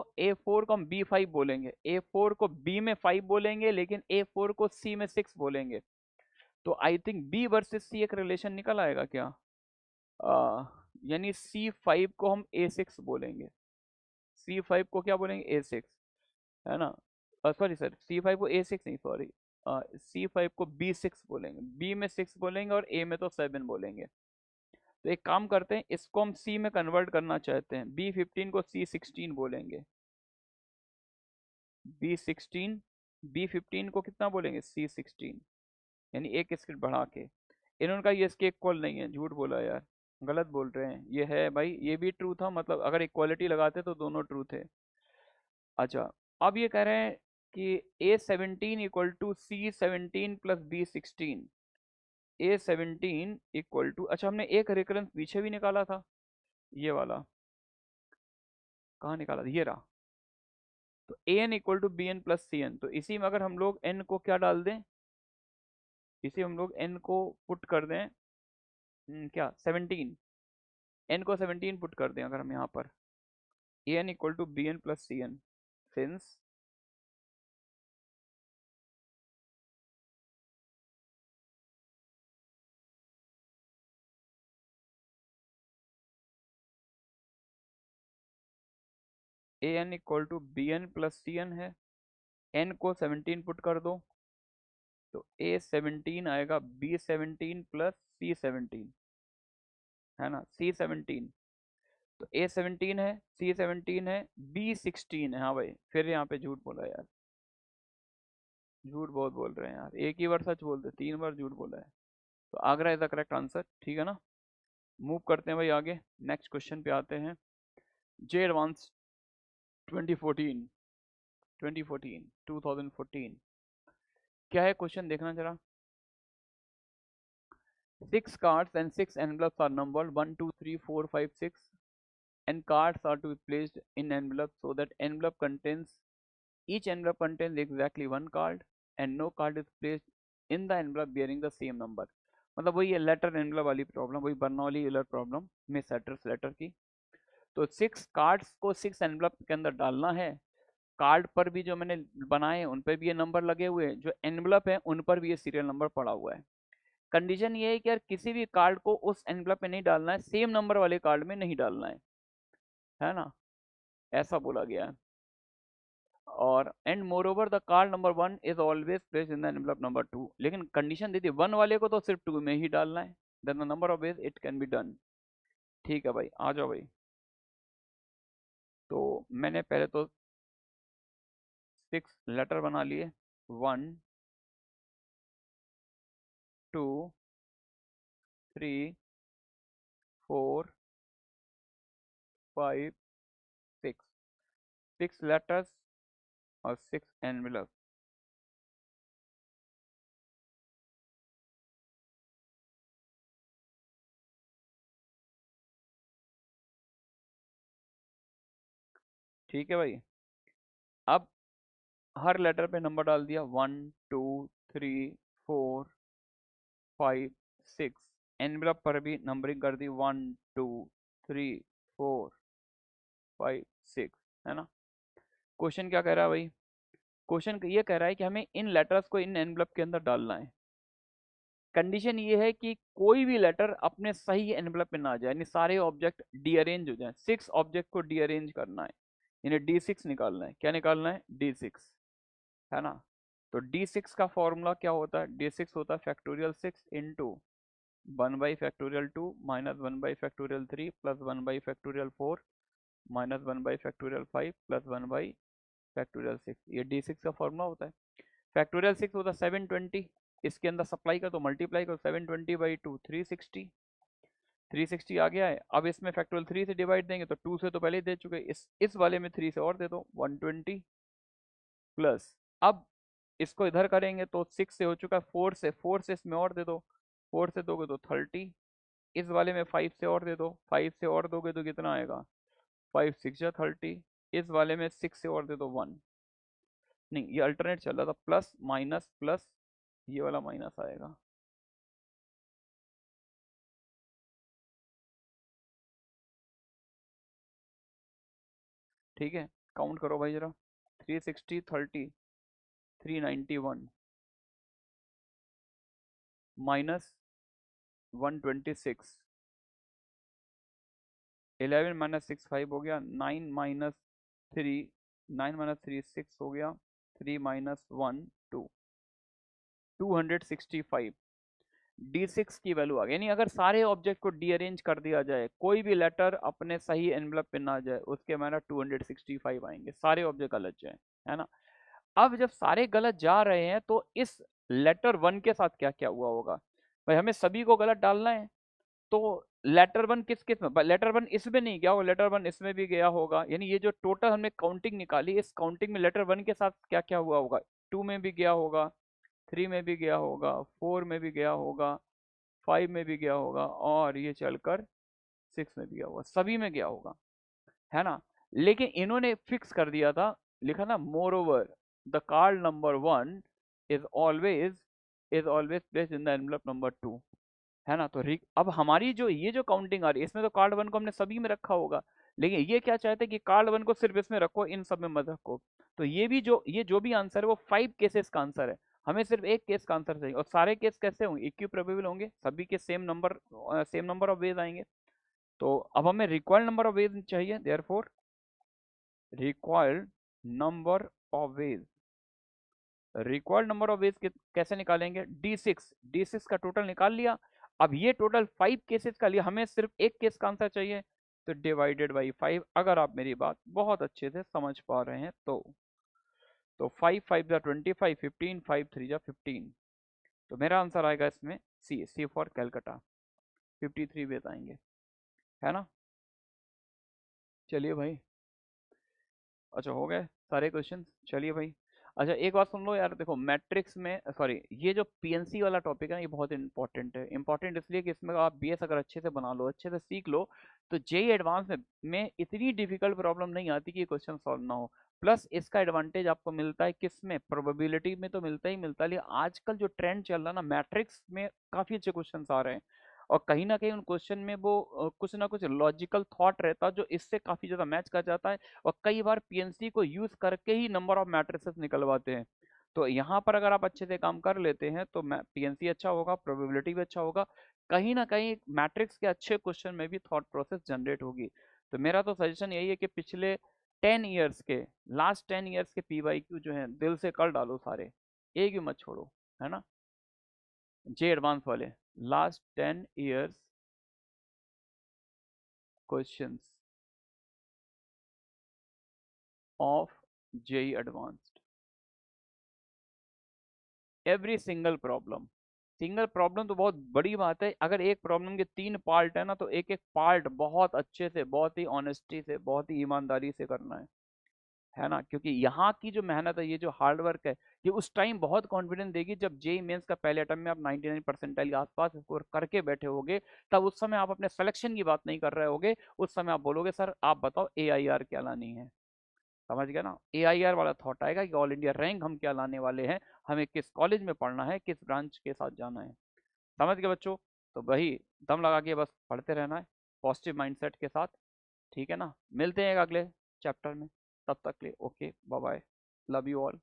हम B5 बोलेंगे, A4 को B में 5 बोलेंगे, लेकिन A4 को C में 6 बोलेंगे। तो I think B versus C एक रिलेशन निकल आएगा क्या? यानी C5 को हम A6 बोलेंगे, C5 को क्या बोलेंगे? A6, है ना। सॉरी सर, C5 को A6 नहीं, सॉरी, C5 को B6 बोलेंगे, B में 6 बोलेंगे और A में तो 7 बोलेंगे। तो एक काम करते हैं, इसको हम C में कन्वर्ट करना चाहते हैं, B15 को C16 बोलेंगे, B16, B15 को कितना बोलेंगे? C16, यानी एक स्किट बढ़ा के। इन्होंने ये इसके इक्वल नहीं है, झूठ बोला यार, गलत बोल रहे हैं। ये है भाई, ये भी ट्रू था, मतलब अगर इक्वालिटी लगाते तो दोनों ट्रू थे। अच्छा, अब ये कह रहे हैं कि A17 equal to C17 plus B16। A17 equal to, अच्छा हमने एक रेकरेंस पीछे भी निकाला था, ये वाला कहाँ निकाला था, ये रहा। तो an equal to B N plus C N, तो इसी में अगर हम लोग n को क्या डाल दें, इसी हम लोग n को पुट कर दें, क्या 17, n को 17 पुट कर दें अगर हम यहाँ पर, an equal to B N plus C N, since an equal to B N plus C N है, n को 17 पुट कर दो, तो A17 आएगा B17 प्लस C17, है ना, C17, तो A17 है, C17 है, B16 है। हाँ भाई, फिर यहाँ पे झूठ बोला यार, झूठ बहुत बोल रहे हैं यार, एक ही बार सच बोलते, 3 बार झूठ बोला है। तो Agra is the correct answer, ठीक है ना। मूव करते हैं भाई आगे, नेक्स्ट क्वेश्चन पे आते हैं। जे एडवांस 2014, 2014 क्या है क्वेश्चन, देखना जरा। 6 cards and 6 envelopes are numbered 1, 2, 3, 4, 5, 6, and cards are to be placed in envelopes so that each envelope contains exactly 1 card and no card is placed in the envelope bearing the same number। मतलब वही है letter envelope वाली problem, वही Bernoulli Euler problem में setters letter की। तो 6 cards को 6 envelope के अंदर डालना है, कार्ड पर भी जो मैंने बनाए हैं उन पर भी ये नंबर लगे हुए हैं, जो एनवलप है उन पर भी ये सीरियल नंबर पड़ा हुआ है। कंडीशन ये है कि यार किसी भी कार्ड को उस एनवलप में नहीं डालना है, सेम नंबर वाले कार्ड में नहीं डालना है ना, ऐसा बोला गया है। और and more over the card number 1 is always placed in the envelope number 2, लेकिन कंडीशन दी थी 1 वाले को तो सिर्फ 2 में ही डालना है, then the number of ways it can be done. ठीक है भाई, आ जाओ भाई। तो मैंने पहले तो 6 लेटर बना लिए, 1, 2, 3, 4, 5, 6, 6 लेटर्स और 6 एनवलप। ठीक है भाई, अब हर लेटर पे नंबर डाल दिया, 1, 2, 3, 4, 5, 6, एनवलप पर भी नंबरिंग कर दी, 1, 2, 3, 4, 5, 6, है ना। क्वेश्चन क्या कह रहा है भाई, क्वेश्चन ये कह रहा है कि हमें इन लेटर्स को इन एनवलप के अंदर डालना है। कंडीशन ये है कि कोई भी लेटर अपने सही एनवलप में ना जाए, यानी सारे ऑब्जेक्ट डीअरेंज हो जाए। 6 ऑब्जेक्ट को डीअरेंज करना है, यानी D6 निकालना है। क्या निकालना है, D6, है ना। तो D6 का फॉर्मूला क्या होता है, D6 होता है factorial 6 into 1/2 minus 1/3 plus 1/4 minus 1/5 plus 1/6, ये D6 का फॉर्मूला होता है। फैक्टोरियल 6 होता है 720, इसके अंदर सप्लाई का तो मल्टीप्लाई करो, 720/2 360, 360 आ गया है। अब इसमें फैक्टोरियल 3 से डिवाइड देंगे तो 2 से तो पहले ही दे चुके, इस वाले में 3 से और दे दो, 120 प्लस, अब इसको इधर करेंगे तो 6 से हो चुका है, 4 से इसमें और दे दो, 4 से दोगे तो 30, इस वाले में 5 से और दे दो, 5 से और दोगे तो कितना आएगा, 5 6 या 30, इस वाले में 6 से और दे दो 1, नहीं ये अल्टरनेट चल रहा था, प्लस माइनस प्लस, ये वाला माइनस आएगा। ठीक है, काउंट करो भाई जरा, 360 30 391 माइनस 126, 11 माइनस 6 5 हो गया, 9 माइनस 3, 9 माइनस 3 6 हो गया, 3 माइनस 1 2, 265 D6 की वैल्यू आ गई। यानी अगर सारे ऑब्जेक्ट को डीअरेंज कर दिया जाए, कोई भी लेटर अपने सही एनवलप पे ना जाए, उसके माना 265 आएंगे, सारे ऑब्जेक्ट गलत जाए, है ना। अब जब सारे गलत जा रहे हैं तो इस लेटर 1 के साथ क्या क्या हुआ होगा भाई, हमें सभी को गलत डालना है। तो लेटर वन किस किस में, लेटर वन इसमें नहीं गया होगा, लेटर वन इसमें भी गया होगा, यानी ये जो टोटल हमने काउंटिंग निकाली, इस काउंटिंग में लेटर वन के साथ क्या क्या हुआ होगा, टू में भी गया होगा, थ्री में भी गया होगा, फोर में भी गया होगा, फाइव में भी गया होगा, और ये चलकर सिक्स में भी गया होगा, सभी में गया होगा, है ना। लेकिन इन्होंने फिक्स कर दिया था, लिखा ना, more over the card number one is always placed in the envelope number two, है ना। तो अब हमारी जो ये जो काउंटिंग आ रही है, इसमें तो कार्ड वन को हमने सभी में रखा होगा, लेकिन ये क्या चाहते हैं कि कार्ड वन को सिर्फ इसमें रखो, इन सब में मत रखो। तो ये जो भी आंसर है वो 5 केसेस का आंसर है, हमें सिर्फ एक केस का आंसर चाहिए, और सारे केस कैसे होंगे, इक्विप्रोबेबल होंगे, सभी के सेम नंबर ऑफ वेज आएंगे। तो अब हमें रिक्वायर्ड नंबर ऑफ वेज चाहिए, therefore required number of veg, required number of veg कैसे निकालेंगे, डी सिक्स का टोटल निकाल लिया। अब ये टोटल 5 केसेस का लिया, हमें सिर्फ एक केस का आंसर चाहिए, तो डिवाइडेड बाई 5, अगर आप मेरी बात बहुत अच्छे से समझ पा रहे हैं तो 5 5 जा 25, 15, 5 3 जा 15, तो मेरा आंसर आएगा इसमें सी फॉर कैलकाटा, 53 वेज आएंगे, है ना। चलिए भाई, अच्छा हो गए सारे क्वेश्चन, चलिए भाई। अच्छा एक बात सुन लो यार, देखो मैट्रिक्स में, सॉरी, ये जो पीएनसी वाला टॉपिक है ना, ये बहुत इंपॉर्टेंट है, इंपॉर्टेंट इसलिए कि इसमें आप बीएस अगर अच्छे से बना लो, अच्छे से सीख लो, तो जेई एडवांस में इतनी डिफिकल्ट प्रॉब्लम नहीं आती कि क्वेश्चन सॉल्व ना हो। प्लस इसका एडवांटेज आपको मिलता है किस में, प्रोबेबिलिटी में तो मिलता ही मिलता है, लेकिन आजकल जो ट्रेंड चल रहा है ना, मैट्रिक्स में काफी अच्छे क्वेश्चन आ रहे हैं, और कहीं ना कहीं उन क्वेश्चन में वो कुछ ना कुछ लॉजिकल थॉट रहता है जो इससे काफी ज्यादा मैच कर जाता है, और कई बार पीएनसी को यूज करके ही नंबर ऑफ मैट्रिसेस निकलवाते हैं। तो यहाँ पर अगर आप अच्छे से काम कर लेते हैं तो पीएनसी अच्छा होगा, प्रोबेबिलिटी भी अच्छा होगा, कहीं ना कहीं मैट्रिक्स के अच्छे क्वेश्चन में भी थॉट प्रोसेस जनरेट होगी। तो मेरा तो सजेशन यही है कि पिछले 10 ईयर्स के, लास्ट 10 ईयर्स के पीवाईक्यू जो है दिल से कर डालो सारे, एक भी मत छोड़ो, है ना। जे एडवांस वाले last 10 years questions of JEE advanced, every single problem तो बहुत बड़ी बात है, अगर एक प्रॉब्लम के 3 पार्ट है ना, तो एक एक पार्ट बहुत अच्छे से, बहुत ही ऑनेस्टी से, बहुत ही ईमानदारी से करना है ना, क्योंकि यहाँ की जो मेहनत है, ये जो हार्ड वर्क है, ये उस टाइम बहुत कॉन्फिडेंस देगी जब जेई मेंस का पहले अटेम्प्ट में आप 99 परसेंटाइल के आसपास स्कोर करके बैठे होगे, तब उस समय आप अपने सिलेक्शन की बात नहीं कर रहे होगे, उस समय आप बोलोगे सर आप बताओ AIR क्या लानी है, समझ गया ना। AIR वाला थॉट आएगा कि ऑल इंडिया रैंक हम क्या लाने वाले हैं, हमें किस कॉलेज में पढ़ना है, किस ब्रांच के साथ जाना है, समझ गए बच्चों। तो वही दम लगा के बस पढ़ते रहना है, पॉजिटिव माइंडसेट के साथ, ठीक है ना। मिलते हैं एक अगले चैप्टर में, तब तक के लिए okay, bye bye, love you all.